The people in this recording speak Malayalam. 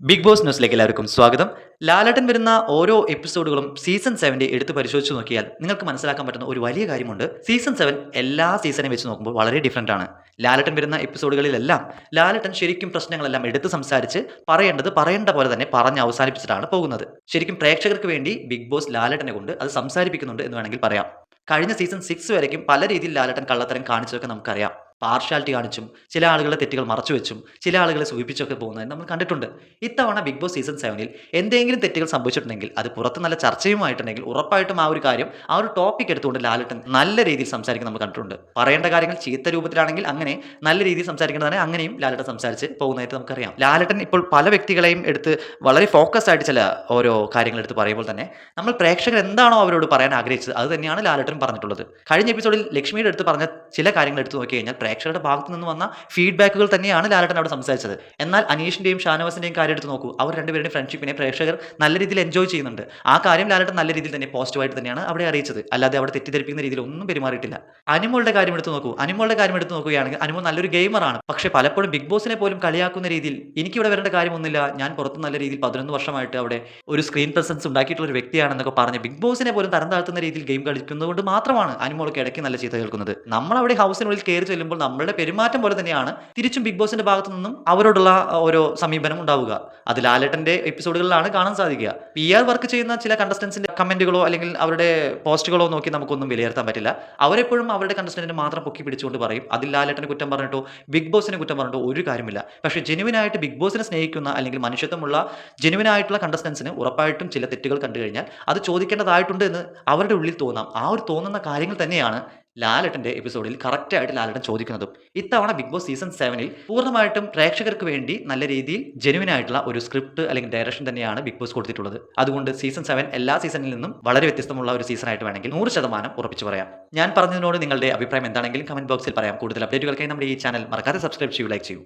ബിഗ് ബോസ് ന്യൂസിലേക്ക് എല്ലാവർക്കും സ്വാഗതം. ലാലേട്ടൻ വരുന്ന ഓരോ എപ്പിസോഡുകളും സീസൺ 7 എടുത്ത് പരിശോധിച്ച് നോക്കിയാൽ നിങ്ങൾക്ക് മനസ്സിലാക്കാൻ പറ്റുന്ന ഒരു വലിയ കാര്യമുണ്ട്. സീസൺ 7 എല്ലാ സീസണെ വെച്ച് നോക്കുമ്പോൾ വളരെ ഡിഫറന്റ് ആണ്. ലാലേട്ടൻ വരുന്ന എപ്പിസോഡുകളിലെല്ലാം ലാലേട്ടൻ ശരിക്കും പ്രശ്നങ്ങളെല്ലാം എടുത്ത് സംസാരിച്ച് പറയേണ്ടത് പറയേണ്ട പോലെ തന്നെ പറഞ്ഞ് അവസാനിപ്പിച്ചിട്ടാണ് പോകുന്നത്. ശരിക്കും പ്രേക്ഷകർക്ക് വേണ്ടി ബിഗ് ബോസ് ലാലേട്ടനെ കൊണ്ട് അത് സംസാരിപ്പിക്കുന്നുണ്ട് എന്ന് വേണമെങ്കിൽ പറയാം. കഴിഞ്ഞ സീസൺ 6 വരേക്കും പല രീതിയിൽ ലാലേട്ടൻ കള്ളത്തരം കാണിച്ചതൊക്കെ നമുക്കറിയാം. പാർഷ്യാലിറ്റി കാണിച്ചും, ചില ആളുകളുടെ തെറ്റുകൾ മറച്ചുവെച്ചും, ചില ആളുകളെ സൂചിപ്പിച്ചൊക്കെ പോകുന്നത് നമ്മൾ കണ്ടിട്ടുണ്ട്. ഇത്തവണ ബിഗ് ബോസ് സീസൺ 7 എന്തെങ്കിലും തെറ്റുകൾ സംഭവിച്ചിട്ടുണ്ടെങ്കിൽ അത് പുറത്ത് നല്ല ചർച്ചയുമായിട്ടുണ്ടെങ്കിൽ ഉറപ്പായിട്ടും ആ ഒരു കാര്യം ആ ഒരു ടോപ്പിക് എടുത്തുകൊണ്ട് ലാലേട്ടൻ നല്ല രീതിയിൽ സംസാരിക്കുന്നത് നമ്മൾ കണ്ടിട്ടുണ്ട്. പറയേണ്ട കാര്യങ്ങൾ ചീത്ത രൂപത്തിലാണെങ്കിൽ അങ്ങനെ, നല്ല രീതിയിൽ സംസാരിക്കേണ്ടതാണ് അങ്ങനെയും ലാലേട്ടൻ സംസാരിച്ച് പോകുന്നതായിട്ട് നമുക്കറിയാം. ലാലേട്ടൻ ഇപ്പോൾ പല വ്യക്തികളെയും എടുത്ത് വളരെ ഫോക്കസ് ആയിട്ട് ചില ഓരോ കാര്യങ്ങൾ എടുത്ത് പറയുമ്പോൾ തന്നെ നമ്മൾ പ്രേക്ഷകർ എന്താണോ അവരോട് പറയാൻ ആഗ്രഹിച്ചത് അത് തന്നെയാണ് ലാലേട്ടൻ പറഞ്ഞിട്ടുള്ളത്. കഴിഞ്ഞ എപ്പിസോഡിൽ ലക്ഷ്മിയുടെ അടുത്ത് പറഞ്ഞ ചില കാര്യങ്ങൾ എടുത്ത് നോക്കി കഴിഞ്ഞാൽ പ്രേക്ഷകരുടെ ഭാഗത്തു നിന്ന് വന്ന ഫീഡ്ബാക്കുകൾ തന്നെയാണ് ലാലേട്ടൻ അവിടെ സംസാരിച്ചത്. എന്നാൽ അനീഷിന്റെയും ഷാനവാസിന്റെയും കാര്യം എടുത്ത് നോക്കൂ. അവർ രണ്ടുപേരുടെയും ഫ്രണ്ട്ഷിപ്പിനെ പ്രേക്ഷകർ നല്ല രീതിയിൽ എൻജോയ് ചെയ്യുന്നുണ്ട്. ആ കാര്യം ലാലേട്ടൻ നല്ല രീതിയിൽ തന്നെ പോസിറ്റീവായിട്ട് തന്നെയാണ് അവിടെ അറിയിച്ചത്. അല്ലാതെ അവിടെ തെറ്റിദ്ധരിപ്പിക്കുന്ന രീതിയിൽ ഒന്നും പെരുമാറിയിട്ടില്ല. അനിമോളുടെ കാര്യം എടുത്ത് നോക്കൂ. അനിമോളുടെ കാര്യം എടുത്ത് നോക്കുകയാണെങ്കിൽ അനിമോൾ നല്ലൊരു ഗെയിമറാണ്. പക്ഷേ പലപ്പോഴും ബിഗ് ബോസിനെ പോലും കളിയാക്കുന്ന രീതിയിൽ എനിക്കിവിടെ വരേണ്ട കാര്യമൊന്നുമില്ല, ഞാൻ പുറത്ത് നല്ല രീതിയിൽ 11 വർഷമായിട്ട് അവിടെ ഒരു സ്ക്രീൻ പ്രസൻസ് ഉണ്ടാക്കിയിട്ടുള്ള ഒരു വ്യക്തിയാണെന്നൊക്കെ പറഞ്ഞ് ബിഗ് ബോസിനെ പോലും തരം താഴ്ത്തുന്ന രീതിയിൽ ഗെയിം കളിക്കുന്നതുകൊണ്ട് മാത്രമാണ് അനിമോൾക്ക് ഇടയ്ക്ക് നല്ല ചീത്ത കേൾക്കുന്നത്. നമ്മൾ അവിടെ ഹൗസിനുള്ളിൽ കയറി ചെല്ലുമ്പോൾ നമ്മളുടെ പെരുമാറ്റം പോലെ തന്നെയാണ് തിരിച്ചും ബിഗ് ബോസിന്റെ ഭാഗത്തു നിന്നും അവരോടുള്ള ഓരോ സമീപനം ഉണ്ടാവുക. അത് ലാലേട്ടന്റെ എപ്പിസോഡുകളിലാണ് കാണാൻ സാധിക്കുക. PR വർക്ക് ചെയ്യുന്ന ചില കണ്ടസ്റ്റൻസിന്റെ കമന്റുകളോ അല്ലെങ്കിൽ അവരുടെ പോസ്റ്റുകളോ നോക്കി നമുക്കൊന്നും വിലയിരുത്താൻ പറ്റില്ല. അവരെപ്പോഴും അവരുടെ കണ്ടസ്റ്റന്റിനെ മാത്രം പൊക്കി പിടിച്ചുകൊണ്ട് പറയും. അതിൽ ലാലേട്ടനെ കുറ്റം പറഞ്ഞിട്ടോ ബിഗ് ബോസിനെ കുറ്റം പറഞ്ഞിട്ടോ ഒരു കാര്യമില്ല. പക്ഷേ ജെനുവിനായിട്ട് ബിഗ് ബോസിനെ സ്നേഹിക്കുന്ന അല്ലെങ്കിൽ മനുഷ്യത്വമുള്ള ജെനുവിനായിട്ടുള്ള കണ്ടസ്റ്റൻസിന് ഉറപ്പായിട്ടും ചില തെറ്റുകൾ കണ്ടു കഴിഞ്ഞാൽ അത് ചോദിക്കേണ്ടതായിട്ടുണ്ട് എന്ന് അവരുടെ ഉള്ളിൽ തോന്നാം. ആ ഒരു തോന്നുന്ന കാര്യങ്ങൾ തന്നെയാണ് ലാലേട്ടന്റെ എപ്പിസോഡിൽ കറക്റ്റായിട്ട് ലാലേട്ടൻ ചോദിക്കുന്നതും. ഇത്തവണ ബിഗ് ബോസ് സീസൺ 7 പൂർണ്ണമായിട്ടും പ്രേക്ഷകർക്ക് വേണ്ടി നല്ല രീതിയിൽ ജെനുവിൻ ആയിട്ടുള്ള ഒരു സ്ക്രിപ്റ്റ് അല്ലെങ്കിൽ ഡയറക്ഷൻ തന്നെയാണ് ബിഗ് ബോസ് കൊടുത്തിട്ടുള്ളത്. അതുകൊണ്ട് സീസൺ 7 എല്ലാ സീസണിൽ നിന്നും വളരെ വ്യത്യസ്തമുള്ള ഒരു സീസൺ ആയിട്ട് വേണമെങ്കിൽ 100% ഉറപ്പിച്ചു പറയാം. ഞാൻ പറഞ്ഞതിനോട് നിങ്ങളുടെ അഭിപ്രായം എന്താണെങ്കിലും കമന്റ് ബോക്സിൽ പറയാം. കൂടുതൽ അപ്ഡേറ്റുകൾക്കായി നമ്മുടെ ഈ ചാനൽ മറക്കാതെ സബ്സ്ക്രൈബ് ചെയ്യൂ, ലൈക്ക് ചെയ്യൂ.